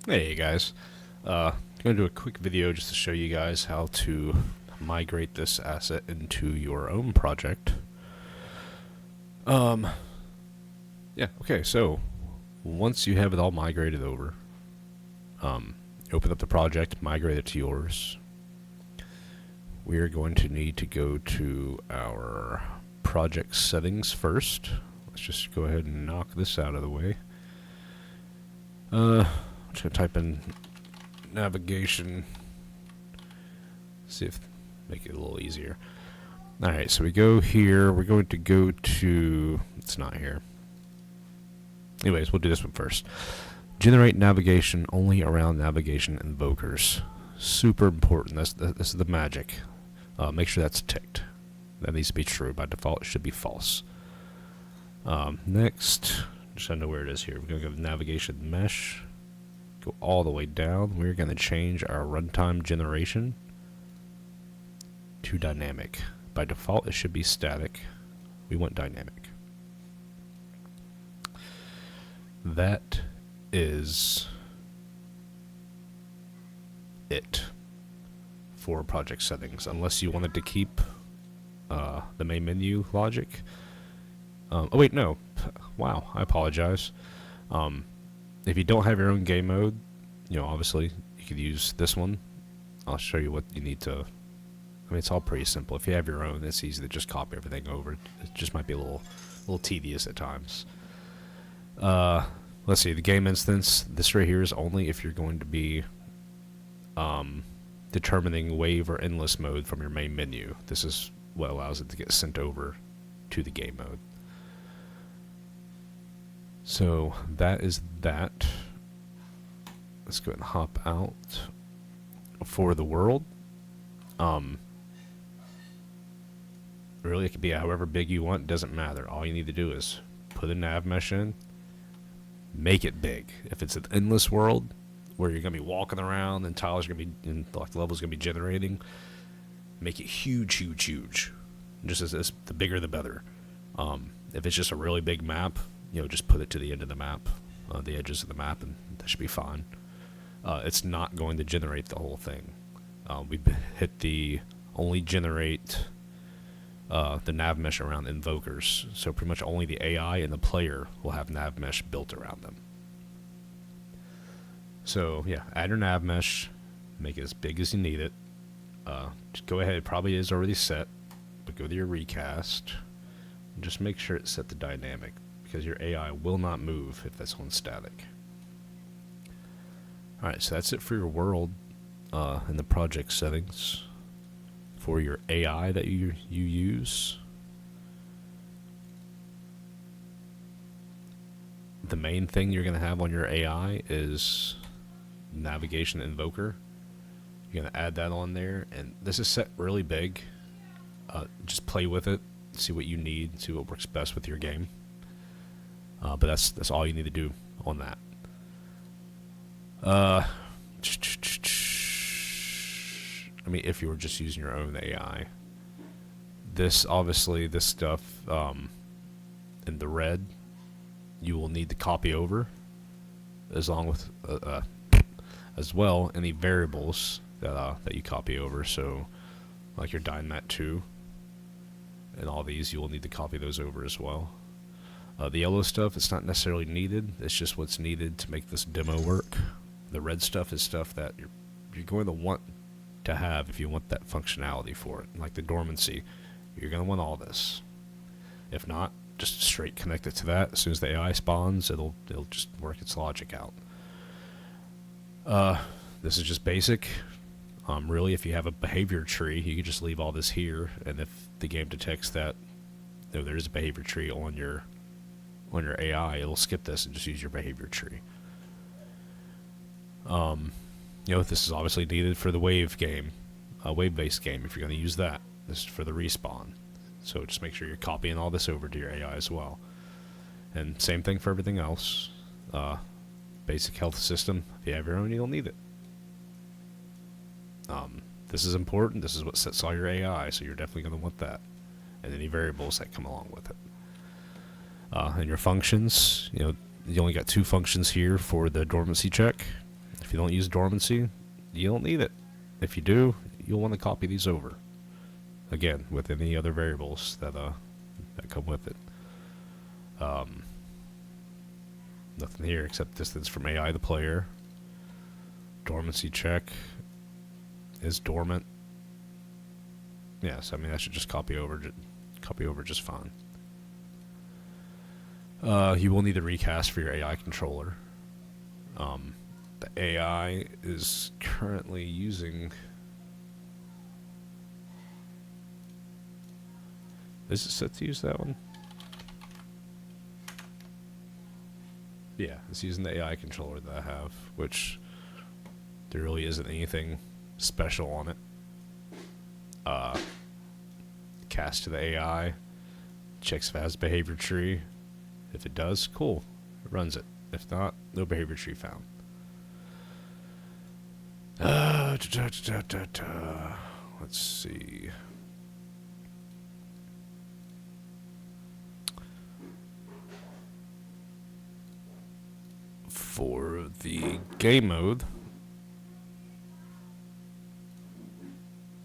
Hey guys, going to do a quick video just to show you guys how to migrate this asset into your own project. Um, yeah, okay, so once you have it all migrated over, open up the project, migrate it to yours. We are going to need to go to our project settings first. Let's just go ahead and knock this out of the way. I'm just going to type in navigation, see if make it a little easier. Alright, so we go here, we're going to go to, it's not here. Anyways, we'll do this one first. Generate navigation only around navigation invokers. Super important, this is the magic. Make sure that's ticked. That needs to be true. By default, it should be false. Next, just so I know where it is here, we're going to go to navigation mesh. Go all the way down. We're going to change our runtime generation to dynamic. By default, it should be static. We want dynamic. That is it for project settings, unless you wanted to keep the main menu logic. Oh wait, no. Wow, I apologize. If you don't have your own game mode, obviously you could use this one. I'll show you what you need to. I mean, it's all pretty simple. If you have your own, it's easy to just copy everything over. It just might be a little tedious at times. Let's see, the game instance. This right here is only if you're going to be determining wave or endless mode from your main menu. This is what allows it to get sent over to the game mode. So that is that. Let's go ahead and hop out for the world. Really, it could be however big you want. Doesn't matter. All you need to do is put a nav mesh in, make it big. If it's an endless world where you're gonna be walking around and tiles are gonna be and like the level's gonna be generating, make it huge, huge, huge. Just as the bigger the better. If it's just a really big map, just put it to the end of the map, the edges of the map, and that should be fine. It's not going to generate the whole thing. We hit the only generate the nav mesh around invokers, so pretty much only the AI and the player will have nav mesh built around them. So yeah, add your nav mesh, make it as big as you need it. Just go ahead, it probably is already set, but go to your recast, and just make sure it's set to dynamic, because your AI will not move if that's on static. Alright, so that's it for your world in the project settings. For your AI that you use, the main thing you're going to have on your AI is navigation invoker. You're going to add that on there, and this is set really big. Just play with it, see what you need, see what works best with your game. But that's all you need to do on that. I mean, if you were just using your own AI, this stuff in the red, you will need to copy over, as well any variables that you copy over. So, like your dynamat2 and all these, you will need to copy those over as well. The yellow stuff, it's not necessarily needed. It's just what's needed to make this demo work. The red stuff is stuff that you're going to want to have if you want that functionality for it. Like the dormancy, you're going to want all this. If not, just straight connect it to that. As soon as the AI spawns, it'll just work its logic out. This is just basic. Really, if you have a behavior tree, you can just leave all this here, and if the game detects that there's a behavior tree on your AI, it'll skip this and just use your behavior tree. This is obviously needed for the wave game, wave-based game. If you're going to use that, this is for the respawn. So just make sure you're copying all this over to your AI as well. And same thing for everything else. Basic health system. If you have your own, you'll need it. This is important. This is what sets all your AI, so you're definitely going to want that, and any variables that come along with it. And your functions, you only got 2 functions here for the dormancy check. If you don't use dormancy, you don't need it. If you do, you'll want to copy these over. Again, with any other variables that come with it. Nothing here except distance from AI to player. Dormancy check is dormant. Yes, I mean that should just copy over just fine. You will need a recast for your AI controller. The AI is currently using. Is it set to use that one? Yeah, it's using the AI controller that I have, which there really isn't anything special on it. Cast to the AI, checks if it has behavior tree. If it does, cool, it runs it. If not, no behavior tree found. Let's see. For the game mode,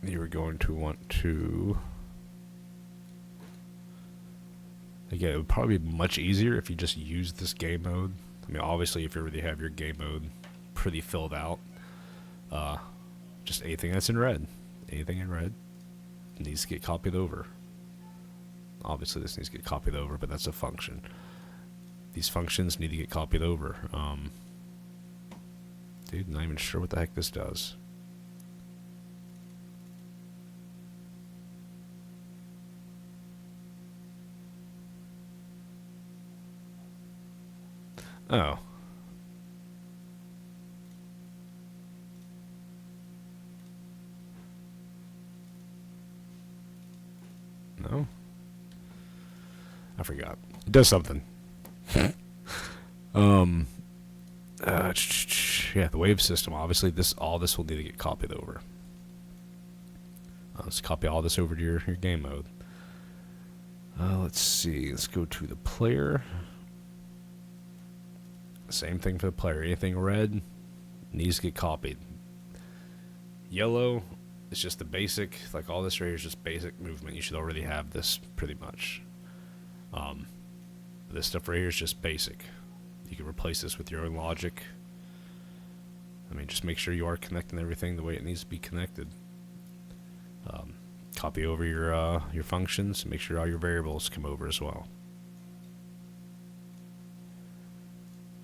you're going to want to. Again, it would probably be much easier if you just use this game mode. I mean, obviously, if you already have your game mode pretty filled out, just anything that's in red, needs to get copied over. Obviously, this needs to get copied over, but that's a function. These functions need to get copied over. Dude, not even sure what the heck this does. Oh. No? I forgot. It does something. Yeah, the wave system. Obviously, all this will need to get copied over. Let's copy all this over to your game mode. Let's see. Let's go to the player. Same thing for the player. Anything red needs to get copied. Yellow is just the basic. Like all this right here is just basic movement. You should already have this pretty much. This stuff right here is just basic. You can replace this with your own logic. I mean, just make sure you are connecting everything the way it needs to be connected. Copy over your functions. Make sure all your variables come over as well.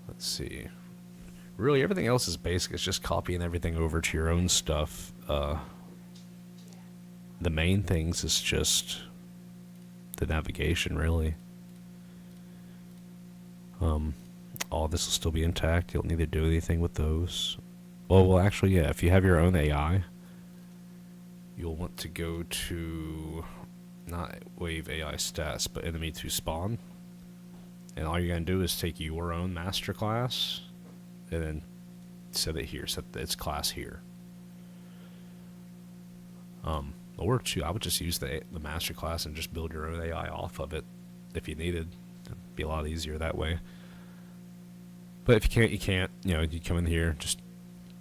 Let's see. Really, everything else is basic. It's just copying everything over to your own stuff. The main things is just the navigation, really. All this will still be intact. You don't need to do anything with those. Well, actually, yeah. If you have your own AI, you'll want to go to not wave AI stats, but enemy to spawn. And all you're going to do is take your own master class and then set it here, set its class here. Or I would just use the master class and just build your own AI off of it if you needed. It'd be a lot easier that way. But if you can't, you can't. You know, you come in here, just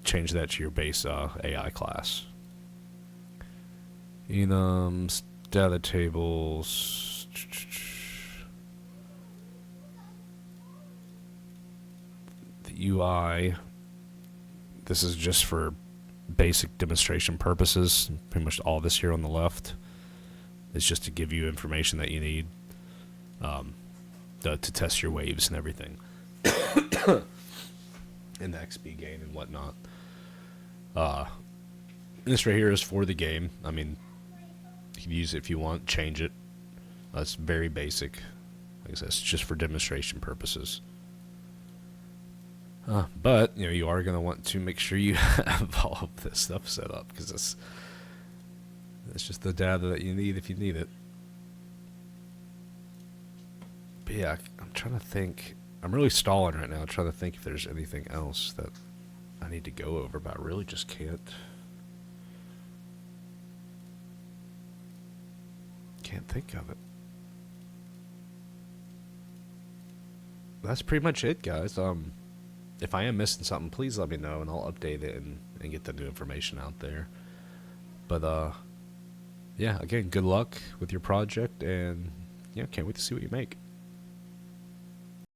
change that to your base AI class. Enums, data tables. The UI. This is just for basic demonstration purposes. Pretty much all this here on the left is just to give you information that you need to test your waves and everything. And the XP gain and whatnot. This right here is for the game. I mean, you can use it if you want, change it. That's very basic. Like I said, it's just for demonstration purposes. But, you know, you are going to want to make sure you have all of this stuff set up, because it's just the data that you need if you need it. But yeah, I'm trying to think. I'm really stalling right now, trying to think if there's anything else that I need to go over, but I really just can't. Can't think of it. That's pretty much it, guys. if I am missing something, please let me know and I'll update it and get the new information out there. But yeah, again, good luck with your project, and yeah, can't wait to see what you make.